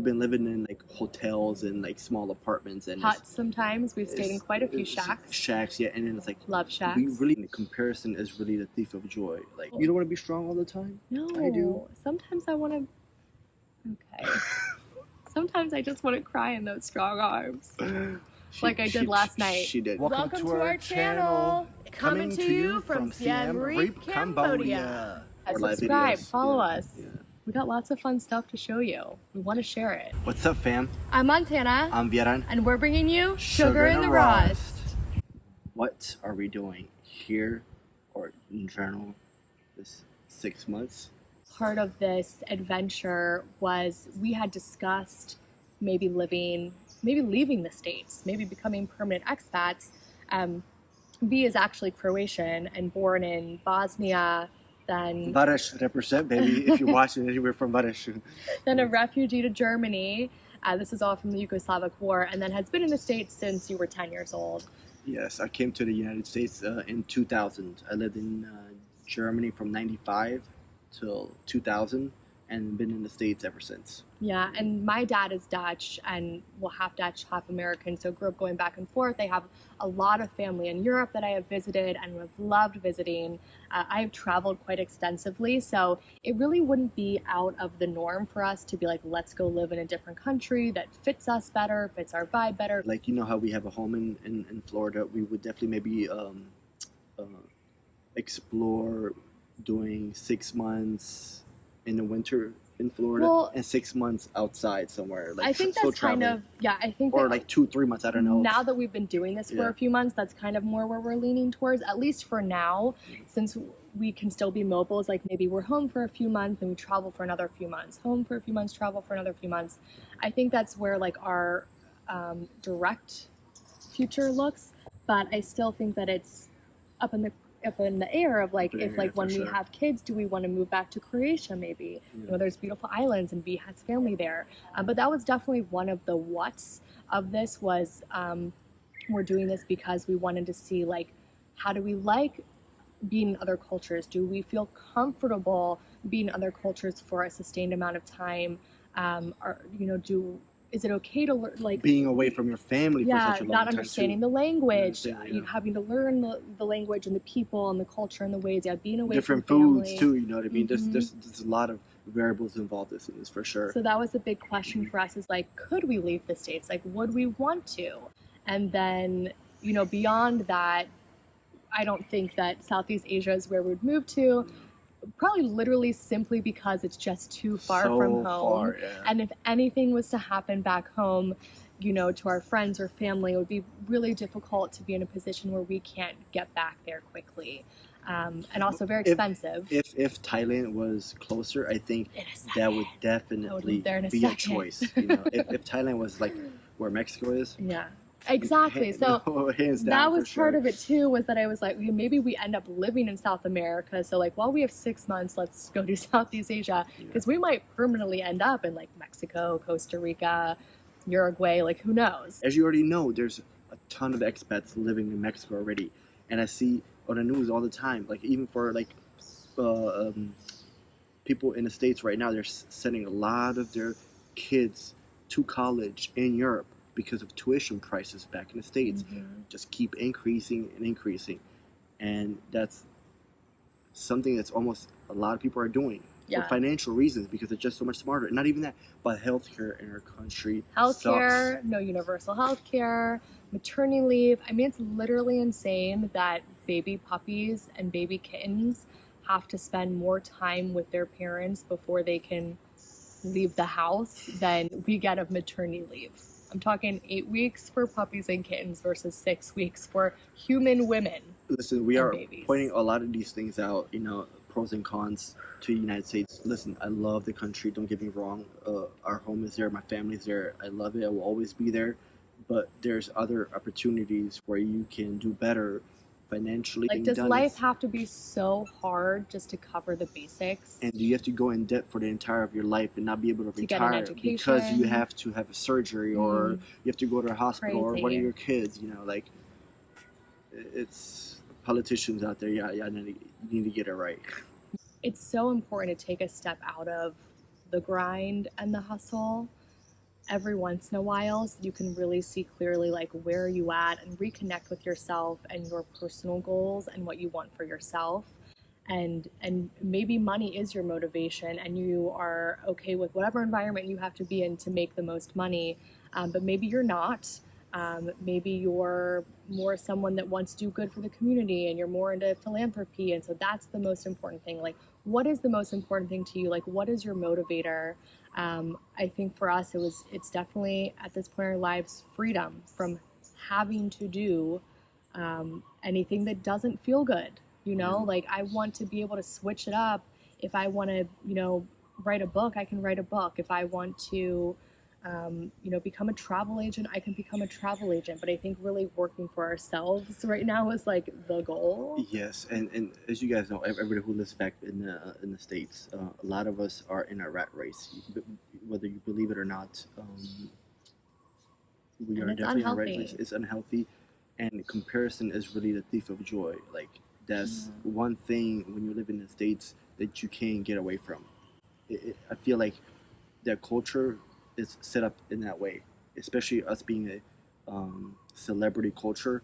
we've been living in like hotels and like small apartments and Huts sometimes. We've stayed in quite a few shacks. Shacks, yeah, and then it's like Love shacks. we really, the comparison is really the thief of joy. Like you don't want to be strong all the time. No, I do. Sometimes I want to. Okay. Sometimes I just want to cry in those strong arms, like I did last night. She did. Welcome to our channel. Coming to you from Siem Reap, Cambodia. Subscribe, follow us. Yeah. We got lots of fun stuff to show you. We want to share it. What's up, fam? I'm Montana. I'm Vieran. And we're bringing you Sugar in the Rust. What are we doing here or in general this 6 months? Part of this adventure was we had discussed maybe leaving the States, maybe becoming permanent expats. V is actually Croatian and born in Bosnia. Then Vareš represent, baby, if you're watching it, we're from Vareš. Then a refugee to Germany. This is all from the Yugoslavic War, and then has been in the States since you were 10 years old. Yes, I came to the United States in 2000. I lived in Germany from 95 till 2000 and been in the States ever since. Yeah, and my dad is Dutch and well, half Dutch, half American, so grew up going back and forth. I have a lot of family in Europe that I have visited and have loved visiting. I've traveled quite extensively, so it really wouldn't be out of the norm for us to be like, let's go live in a different country that fits us better, fits our vibe better. Like, you know how we have a home in Florida, we would definitely maybe explore doing 6 months in the winter in Florida and 6 months outside somewhere. Like, I think that's kind of, yeah, I think or like 2-3 months, I don't know. Now that we've been doing this for a few months, that's kind of more where we're leaning towards, at least for now, since we can still be mobile. It's like maybe we're home for a few months and we travel for another few months, home for a few months, travel for another few months. I think that's where like our direct future looks, but I still think that it's up in the air of like, if like when we have kids, do we want to move back to Croatia maybe? You know, there's beautiful islands and V has family there. But that was definitely one of the what's of this was we're doing this because we wanted to see like, how do we like being in other cultures? Do we feel comfortable being in other cultures for a sustained amount of time? Or, you know, is it okay to learn, like being away from your family for such a long time? Not understanding the language, having to learn the language and the people and the culture and the ways, being away different from family. Foods too, you know what I mean? There's a lot of variables involved in this for sure. So that was a big question for us, is like, could we leave the States? Like, would we want to? And then, you know, beyond that, I don't think that Southeast Asia is where we'd move to. Probably literally simply because it's just too far from home. And if anything was to happen back home, you know, to our friends or family, it would be really difficult to be in a position where we can't get back there quickly. And also very expensive. If Thailand was closer, I think that would definitely be a choice. You know, if Thailand was like where Mexico is. Yeah. Exactly. So that was part of it too, was that I was like, maybe we end up living in South America. So like, while we have 6 months, let's go to Southeast Asia, because we might permanently end up in like Mexico, Costa Rica, Uruguay, like who knows? As you already know, there's a ton of expats living in Mexico already. And I see on the news all the time, like even for like people in the States right now, they're sending a lot of their kids to college in Europe, because of tuition prices back in the States just keep increasing and increasing. And that's something that's almost a lot of people are doing for financial reasons, because it's just so much smarter. And not even that, but healthcare in our country sucks. No universal healthcare, maternity leave. I mean, it's literally insane that baby puppies and baby kittens have to spend more time with their parents before they can leave the house than we get of maternity leave. I'm talking 8 weeks for puppies and kittens versus 6 weeks for human women. Listen, we are pointing a lot of these things out, you know, pros and cons to the United States. Listen, I love the country, don't get me wrong. Our home is there, my family's there, I love it, I will always be there. But there's other opportunities where you can do better financially. Like, does life have to be so hard just to cover the basics? And do you have to go in debt for the entire of your life and not be able to retire because you have to have a surgery or you have to go to a hospital or one of your kids, you know, like, it's politicians out there, you need to get it right. It's so important to take a step out of the grind and the hustle. every once in a while so you can really see clearly like where are you at and reconnect with yourself and your personal goals and what you want for yourself. And maybe money is your motivation and you are okay with whatever environment you have to be in to make the most money, but maybe you're not. Maybe you're more someone that wants to do good for the community and you're more into philanthropy, and so that's the most important thing. Like, what is the most important thing to you? Like, what is your motivator? I think for us it's definitely at this point in our lives freedom from having to do anything that doesn't feel good. Like, I want to be able to switch it up. If I want to, write a book, I can write a book. If I want to, become a travel agent, I can become a travel agent. But I think really working for ourselves right now is like the goal. Yes, and as you guys know, everybody who lives back in the States, a lot of us are in a rat race, whether you believe it or not. We are definitely in a rat race. It's unhealthy, and comparison is really the thief of joy. Like, that's one thing when you live in the States that you can't get away from. I feel like their culture is set up in that way, especially us being a celebrity culture.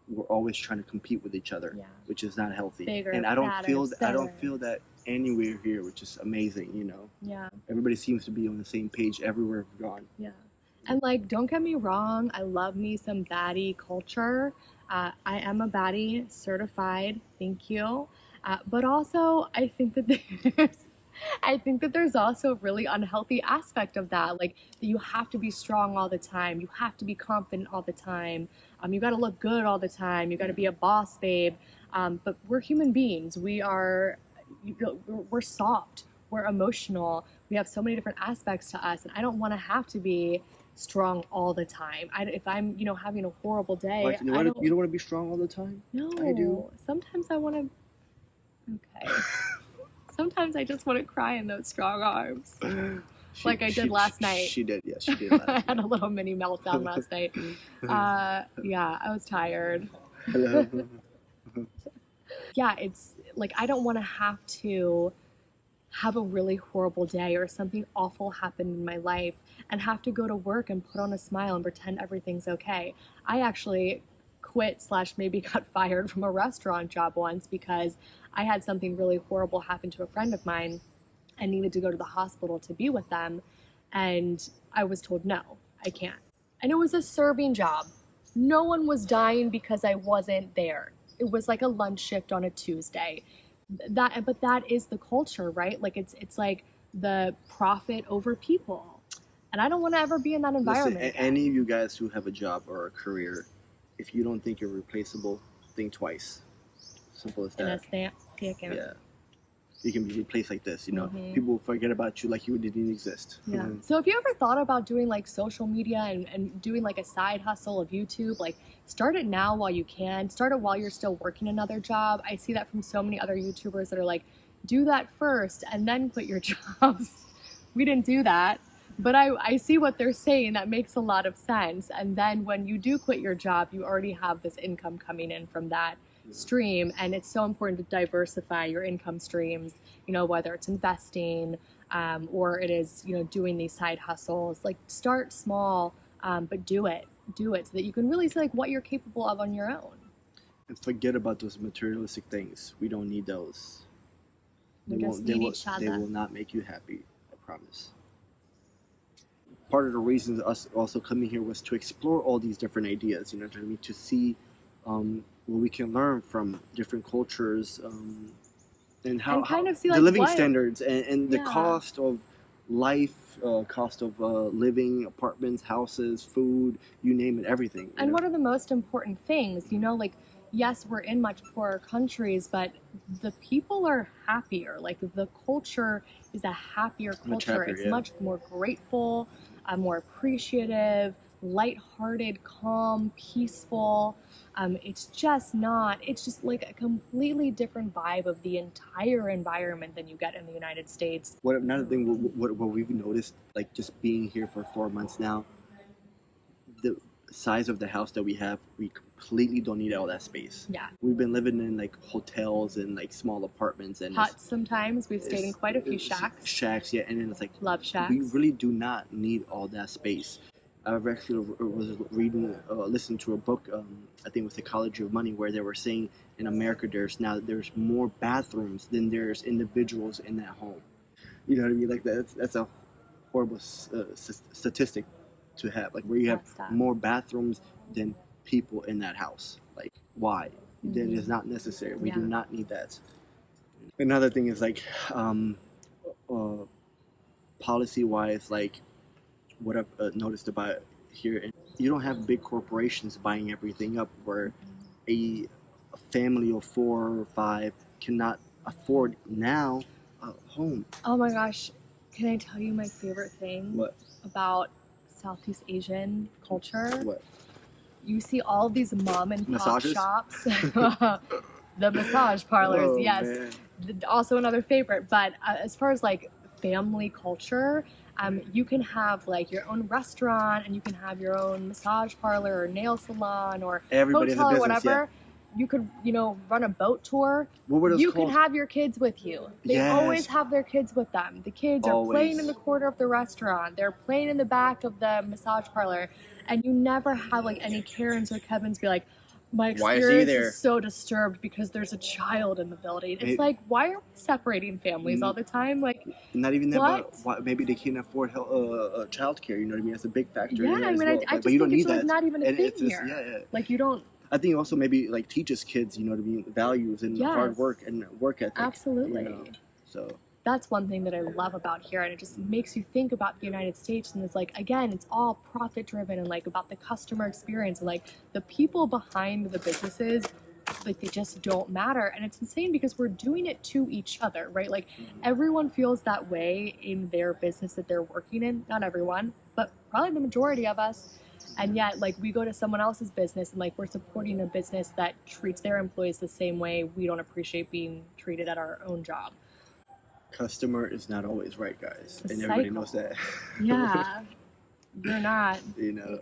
We're always trying to compete with each other, which is not healthy. Bigger, and I don't fatter, feel better. I don't feel that anywhere here, which is amazing. Yeah. Everybody seems to be on the same page everywhere we've gone. Yeah. And like, don't get me wrong, I love me some baddie culture. I am a baddie certified, thank you. But also, I think that there's also a really unhealthy aspect of that. Like, that you have to be strong all the time. You have to be confident all the time. You got to look good all the time. You got to be a boss babe. But we're human beings. We're soft. We're emotional. We have so many different aspects to us. And I don't want to have to be strong all the time. If I'm, having a horrible day, like, you don't want to be strong all the time? No, I do. Sometimes I want to. Okay. Sometimes I just want to cry in those strong arms, like I did last night. She did, yes, she did last night. I had a little mini meltdown last night. Yeah, I was tired. Yeah, it's like I don't want to have to have a really horrible day or something awful happened in my life and have to go to work and put on a smile and pretend everything's okay. I actually quit / maybe got fired from a restaurant job once because I had something really horrible happen to a friend of mine and needed to go to the hospital to be with them. And I was told, no, I can't. And it was a serving job. No one was dying because I wasn't there. It was like a lunch shift on a Tuesday. But that is the culture, right? Like it's like the profit over people. And I don't want to ever be in that environment. Listen, any of you guys who have a job or a career, if you don't think you're replaceable, think twice. Simple as that. Yeah. You can be replaced like this, People will forget about you like you didn't exist. Yeah. So if you ever thought about doing like social media and doing like a side hustle of YouTube, like start it now while you can. Start it while you're still working another job. I see that from so many other YouTubers that are like, do that first and then quit your jobs. We didn't do that. But I see what they're saying. That makes a lot of sense. And then when you do quit your job, you already have this income coming in from that stream. And it's so important to diversify your income streams, whether it's investing or it is, doing these side hustles. Like, start small, but do it so that you can really see like what you're capable of on your own. And forget about those materialistic things. We don't need those. They will not make you happy, I promise. Part of the reason us also coming here was to explore all these different ideas, to see what we can learn from different cultures, and how kind of see, the like, living standards and the cost of life, cost of living, apartments, houses, food, you name it, everything. And what are the most important things? Like, yes, we're in much poorer countries, but the people are happier. Like, the culture is a happier culture. It's much more grateful, more appreciative, lighthearted, calm, peaceful. It's just like a completely different vibe of the entire environment than you get in the United States. Another thing, what we've noticed, like just being here for 4 months now, size of the house that we have, we completely don't need all that space. Yeah. We've been living in like hotels and like small apartments and Huts sometimes. We've stayed in quite a few shacks. Shacks, yeah, and then it's like Love shacks. we really do not need all that space. I've actually was reading, listening to a book. I think it was Psychology of Money, where they were saying in America there's more bathrooms than there's individuals in that home. You know what I mean? Like that's a horrible statistic to have. Like where you have more bathrooms than people in that house. Like why? That is not necessary. We do not need that. Another thing is like policy wise, like what I've noticed about here, you don't have big corporations buying everything up, where a family of 4 or 5 cannot afford now a home. Oh my gosh, can I tell you my favorite thing about Southeast Asian culture? What? You see all these mom and pop Massages? shops. The massage parlors, Oh, yes. man. Also another favorite. But as far as like family culture, you can have like your own restaurant, and you can have your own massage parlor or nail salon or Everybody hotel has a or business, whatever. You could, run a boat tour. What were those You called? can have your kids with you. They Yes. always have their kids with them. The kids are playing in the corner of the restaurant. They're playing in the back of the massage parlor. And you never have like any Karens or Kevins be like, my experience is so disturbed because there's a child in the building. It's like, why are we separating families all the time? Like, not even that, what? but maybe they can't afford childcare. You know what I mean? That's a big factor. Yeah, in there I as mean, well. I just but you don't think need it's that. like not even a And thing it's just, here. Like, you don't. I think also maybe like teaches kids, you know what I mean, values and hard work and work ethic. Absolutely. You know? So that's one thing that I love about here, and it just makes you think about the United States, and it's like, again, it's all profit driven and like about the customer experience, and like the people behind the businesses, like they just don't matter. And it's insane because we're doing it to each other, right? Like everyone feels that way in their business that they're working in. Not everyone, but probably the majority of us. And yet, like, we go to someone else's business and, like, we're supporting a business that treats their employees the same way we don't appreciate being treated at our own job. Customer is not always right, guys. It's a and everybody cycle. knows that. Yeah. You're not. You know,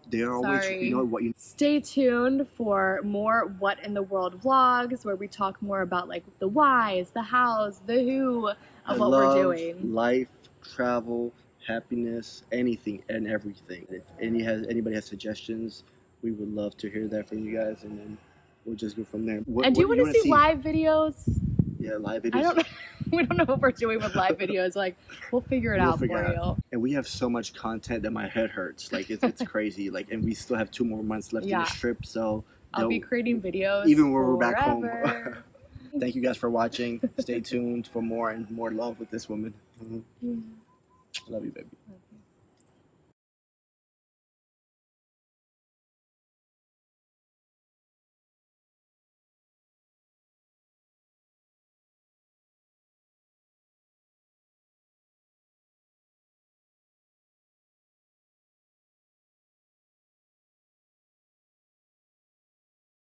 they are always, Sorry. you know what you... Stay tuned for more What in the World vlogs, where we talk more about, like, the whys, the hows, the who of what we're doing. Life, travel, happiness, anything and everything. If anybody has suggestions, we would love to hear that from you guys, and then we'll just go from there. And do you want to see live videos? Yeah, live videos. We don't know what we're doing with live videos. Like, we'll figure it out for you. And we have so much content that my head hurts. Like, it's crazy. Like, and we still have 2 more months left in the trip, so I'll be creating videos even when we're back forever. home. Thank you guys for watching. Stay tuned for more and more love with this woman. Love you, baby.